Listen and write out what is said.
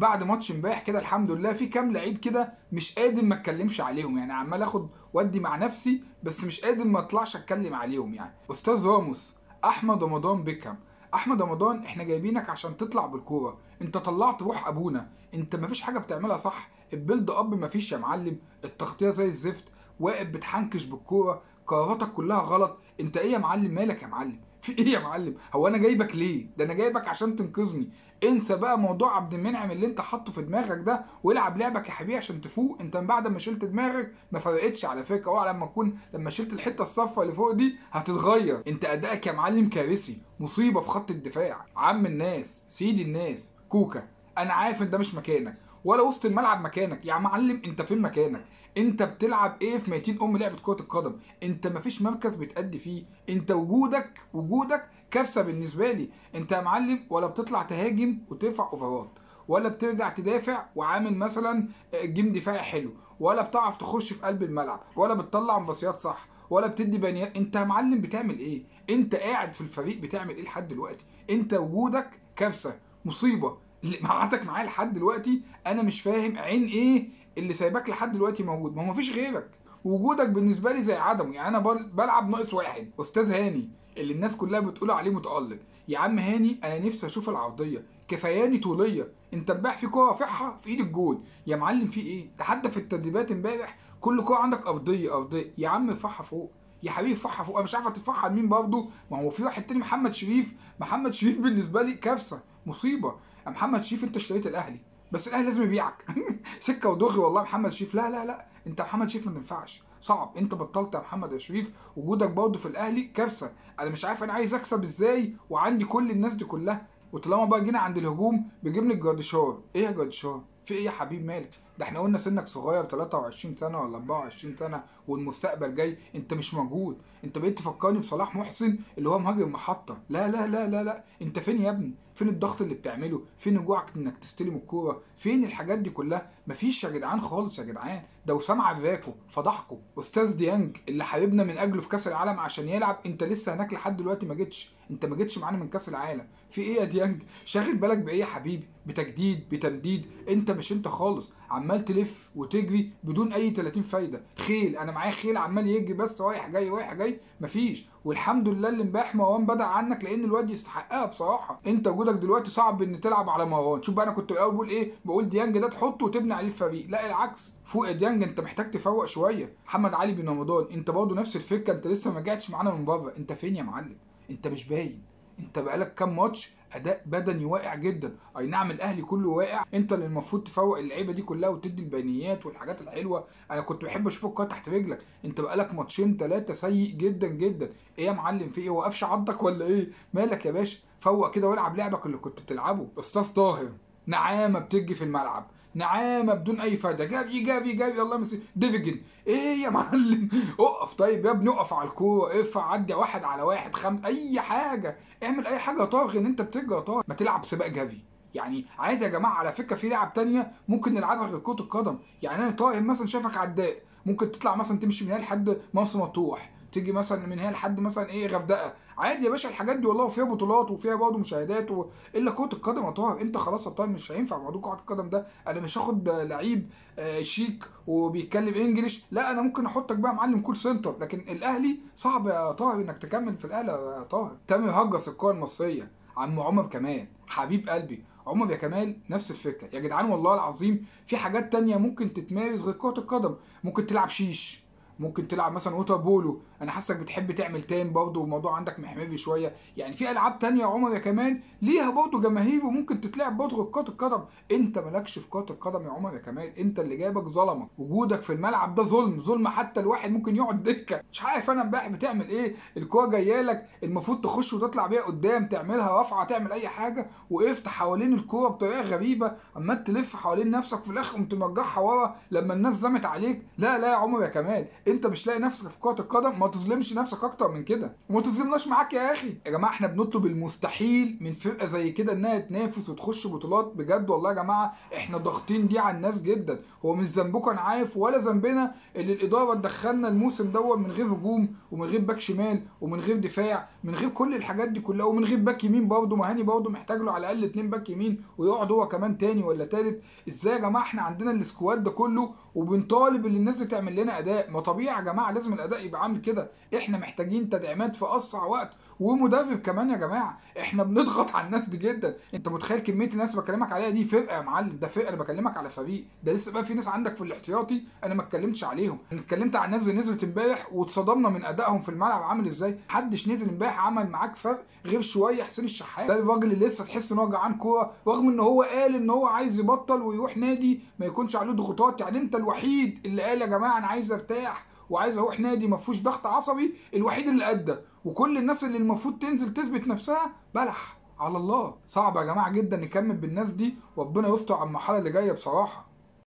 بعد ماتش امبارح كده الحمد لله في كام لعيب كده مش قادر ما اتكلمش عليهم، يعني عمال اخد ودي مع نفسي بس مش قادر ما اطلعش اتكلم عليهم. يعني استاذ راموس، احمد رمضان بيكهام. احمد رمضان احنا جايبينك عشان تطلع بالكوره، انت طلعت روح ابونا، انت مفيش حاجه بتعملها صح، البيلد اب مفيش يا معلم، التغطيه زي الزفت، واقف بتحنكش بالكوره، قراراتك كلها غلط. انت ايه يا معلم؟ مالك يا معلم؟ في ايه يا معلم؟ هو انا جايبك ليه؟ ده انا جايبك عشان تنقذني. انسى بقى موضوع عبد المنعم اللي انت حاطه في دماغك ده، والعب لعبك يا حبيبي عشان تفوق. انت من بعد ما شلت دماغك ما فرقتش على فكره، اوعى لما شلت الحته الصفراء اللي فوق دي هتتغير. انت ادائك يا معلم كارثي، مصيبه في خط الدفاع. عم الناس، سيد الناس، كوكا، انا عارف ان ده مش مكانك ولا وسط الملعب مكانك يا معلم. انت فين مكانك؟ انت بتلعب ايه في 200 لعبه كره القدم؟ انت مفيش مركز بتأدي فيه. انت وجودك كارثه بالنسبه لي. انت يا معلم ولا بتطلع تهاجم وترفع اوفرات، ولا بترجع تدافع وعامل مثلا جيم دفاعي حلو، ولا بتعرف تخش في قلب الملعب، ولا بتطلع مباسيات صح، ولا بتدي بنيات. انت يا معلم بتعمل ايه؟ انت قاعد في الفريق بتعمل ايه لحد دلوقتي؟ انت وجودك كارثه، مصيبه. اللي قعدتك معايا لحد دلوقتي انا مش فاهم عين ايه اللي سايبك لحد دلوقتي موجود. ما هو مفيش غيرك، وجودك بالنسبه لي زي عدمه. يعني انا بلعب ناقص واحد. استاذ هاني اللي الناس كلها بتقول عليه متألق، يا عم هاني انا نفسي اشوف العرضيه، كفاياني طوليه. انت امبارح في كوره رافعها في ايد الجول يا معلم، في ايه؟ ده حتى في التدريبات امبارح كل كوره عندك ارضيه يا عم، ارفعها فوق يا حبيبي، ارفعها فوق. انا مش عارف ترفعها لمين برضه، ما هو في واحد تاني محمد شريف. محمد شريف بالنسبه لي كارثه، مصيبه. يا محمد شريف انت اشتريت الاهلي بس الاهلي لازم يبيعك سكه ودغري والله. محمد شريف لا لا لا، انت محمد شريف ما تنفعش، صعب. انت بطلت يا محمد يا شريف، وجودك برضه في الاهلي كارثه. انا مش عارف انا عايز اكسب ازاي وعندي كل الناس دي كلها. وطالما بقى جينا عند الهجوم بيجيب لك جراديشار. ايه يا جراديشار؟ في ايه يا حبيب مالك؟ ده احنا قلنا سنك صغير 23 سنه ولا 24 سنه والمستقبل جاي، انت مش موجود. انت بقيت تفكرني بصلاح محسن اللي هو مهاجم محطه. لا لا لا لا لا، انت فين يا ابني؟ فين الضغط اللي بتعمله؟ فين رجوعك انك تستلم الكوره؟ فين الحاجات دي كلها؟ مفيش يا جدعان خالص يا جدعان. ده وسام عراكو فضحكوا. استاذ ديانج اللي حبيبنا من اجله في كاس العالم عشان يلعب، انت لسه هناك لحد دلوقتي ما جيتش. انت ما جيتش معانا من كاس العالم. في ايه يا ديانج؟ شاغل بالك بايه يا حبيبي؟ بتجديد بتمديد؟ انت مش انت خالص، عمال تلف وتجري بدون اي 30 فايده. خيل، انا معايا خيل عمال يجري بس رايح جاي رايح جاي، مفيش. والحمد لله اللي امبارح مروان بدأ عنك لان الواد يستحقها بصراحه. انت وجودك دلوقتي صعب ان تلعب على مروان. شوف بقى، انا كنت الاول بقول ايه؟ بقول ديانج ده تحطه وتبني عليه الفريق. لا العكس، فوق يا ديانج، انت محتاج تفوق شويه. محمد علي بن رمضان انت برضه نفس الفكره، انت لسه ما جاتش معانا من بره. انت فين يا معلم؟ انت مش باين. انت بقالك كام ماتش اداء بدني واقع جدا. اي نعم الاهلي كله واقع، انت اللي المفروض تفوق اللعيبه دي كلها وتدي البينيات والحاجات الحلوه. انا كنت بحب اشوف الكوره تحت رجلك. انت بقالك ماتشين ثلاثه سيء جدا جدا. ايه يا معلم؟ في ايه؟ وقفش عضك ولا ايه؟ مالك يا باشا؟ فوق كده والعب لعبك اللي كنت بتلعبه. استاذ طاهر، نعامه بتجي في الملعب، نعامه بدون اي فايده، جري جري جري. الله يمسك ديفيجن. ايه يا معلم؟ اقف طيب يا ابني، اقف على الكوره، ارفع، عدي واحد على واحد اي حاجه، اعمل اي حاجه يا طاهر ان انت بتجري يا طاهر. ما تلعب سباق جري يعني عادي يا جماعه. على فكره في لعب تانية ممكن نلعبها غير كره القدم. يعني انا طاهر مثلا شايفك عداء، ممكن تطلع مثلا تمشي من هنا لحد مرسى مطروح، تيجي مثلا من هنا لحد مثلا ايه غردقه، عادي يا باشا. الحاجات دي والله وفيها بطولات وفيها برضه مشاهدات الا كره القدم يا طاهر. انت خلاص يا طاهر مش هينفع موضوع كره القدم ده. انا مش هاخد لعيب شيك وبيتكلم انجليش، لا انا ممكن احطك بقى معلم كول سنتر. لكن الاهلي صعب يا طاهر انك تكمل في الاهلي يا طاهر. تامر هجس الكره المصريه، عم عمر كمال حبيب قلبي. عمر يا كمال نفس الفكره يا جدعان. والله العظيم في حاجات تانية ممكن تتمارس غير كره القدم. ممكن تلعب شيش، ممكن تلعب مثلا ووتر بولو. انا حاسك بتحب تعمل تان برضه، والموضوع عندك محمي شويه. يعني في العاب تانية يا عمر يا كمال ليها برضه جماهير وممكن تتلعب برضه غير كره القدم. انت مالكش في كره القدم يا عمر يا كمال. انت اللي جايبك ظلمك. وجودك في الملعب ده ظلم، ظلم. حتى الواحد ممكن يقعد دكه. مش عارف انا امبارح بتعمل ايه. الكوره جايه لك المفروض تخش وتطلع بيها قدام، تعملها رفعه، تعمل اي حاجه، وقفت حوالين الكوره بطريقه غريبه، عمال تلف حوالين نفسك، في الاخر قمت مرجعها ورا لما الناس زمت عليك. لا لا يا عمر يا كمال، انت مش لاقي نفسك في كره القدم، ما تظلمش نفسك اكتر من كده وما تظلمناش معاك يا اخي. يا جماعه احنا بنطلب المستحيل من فرقه زي كده انها تنافس وتخش بطولات بجد. والله يا جماعه احنا ضاغطين دي على الناس جدا. هو مش ذنبكم انا عارف ولا ذنبنا اللي الاداره تدخلنا الموسم دوت من غير هجوم ومن غير باك شمال ومن غير دفاع، من غير كل الحاجات دي كلها، ومن غير باك يمين برضه. مهاني برضه محتاج له على الاقل 2 باك يمين ويقعد هو كمان تاني ولا تالت. ازاي يا جماعه احنا عندنا السكواد ده كله وبنطالب ان الناس دي تعمل لنا اداء؟ ما طبيعي يا جماعه لازم الاداء يبقى عامل كده. احنا محتاجين تدعيمات في اسرع وقت ومدرب كمان يا جماعه. احنا بنضغط على الناس دي جدا. انت متخيل كميه الناس اللي بكلمك عليها دي؟ فرقه يا معلم، ده فرقه. انا بكلمك على فريق، ده لسه بقى في ناس عندك في الاحتياطي انا ما اتكلمتش عليهم. انا اتكلمت على الناس اللي نزلت امبارح واتصدمنا من ادائهم في الملعب عامل ازاي. محدش نزل امبارح عمل معاك فرق غير شويه حسين الشحات. ده الراجل اللي لسه تحس ان هو جعان كوره، رغم ان هو قال ان هو عايز يبطل ويروح نادي ما يكونش عليه ضغوطات. يعني انت الوحيد اللي قال يا جماعه انا عايز ارتاح وعايز اروح نادي ما فيهوش ضغط عصبي، الوحيد اللي ادى. وكل الناس اللي المفروض تنزل تثبت نفسها بلح على الله. صعب يا جماعه جدا نكمل بالناس دي، وربنا يستر على المرحله اللي جايه بصراحه.